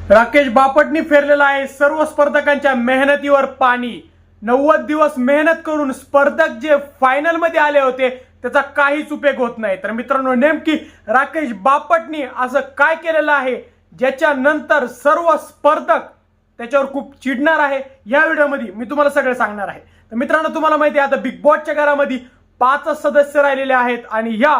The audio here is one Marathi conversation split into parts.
राकेश बापटनी फेरलेला आहे सर्व स्पर्धकांच्या मेहनतीवर पाणी। 90 दिवस मेहनत करून स्पर्धक जे फायनल मध्ये आले होते त्याचा काहीच उपयोग होत नाही। तर मित्रांनो, नेमकी राकेश बापटनी असं काय केलेलं आहे ज्याच्या नंतर सर्व स्पर्धक त्याच्यावर खूप चिडणार आहे, या व्हिडिओमध्ये मी तुम्हाला सगळं सांगणार आहे। तर मित्रांनो, तुम्हाला माहिती आहे आता बिग बॉसच्या घरामध्ये 5 सदस्य राहिलेले आहेत आणि या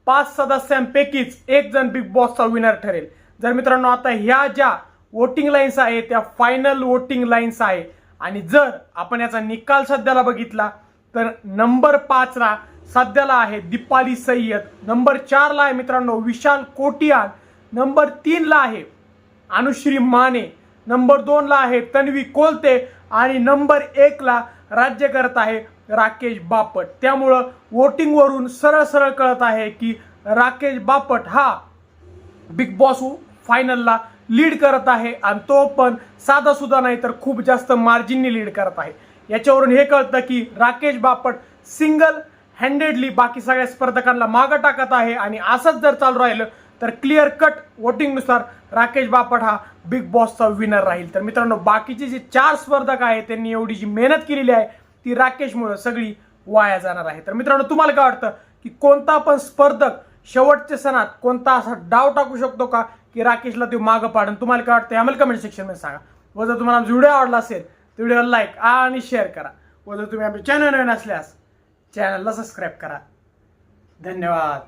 5 सदस्यांपैकीच एक जण बिग बॉसचा विनर ठरेल। जर मित्रांनो, आता ह्या ज्या वोटिंग लाईन्स आहे त्या फायनल वोटिंग लाईन्स आहे आणि जर आपण याचा निकाल सध्याला बघितला तर नंबर 5 ला सध्याला आहे दीपाली सय्यद, नंबर 4 ला आहे मित्रांनो विशाल कोटियान, नंबर 3 ला आहे अनुश्री माने, नंबर 2 ला आहे तन्वी कोलते आणि नंबर 1 ला राज्य करत आहे राकेश बापट। त्यामुळं वोटिंग वरून सरळ सरळ कळत आहे की राकेश बापट हा बिग बॉस फायनलला लीड करत आहे आणि तो पण साधा सुद्धा नाही तर खूप जास्त मार्जिननी लीड करत आहे। याच्यावरून हे कळतं की राकेश बापट सिंगल हँडेडली बाकी सगळ्या स्पर्धकांना मागे टाकत आहे आणि असंच जर चालू राहिलं तर क्लिअर कट वोटिंगनुसार राकेश बापट हा बिग बॉसचा विनर राहील। तर मित्रांनो, बाकीचे जे 4 स्पर्धक आहेत त्यांनी एवढी जी मेहनत केलेली आहे ती राकेशमुळे सगळी वाया जाणार आहे। तर मित्रांनो, तुम्हाला काय वाटतं की कोणता पण स्पर्धक शेवटच्या सणात कोणता असा डाव टाकू शकतो का की राकेशला ते मागं पाडून? तुम्हाला काय वाटतं आम्हाला कमेंट सेक्शन मध्ये सांगा। व जर तुम्हाला आमचा व्हिडिओ आवडला असेल तर व्हिडिओला लाईक आणि शेअर करा व जर तुम्ही आमच्या चॅनल नवीन असल्यास चॅनलला सबस्क्राईब करा। धन्यवाद।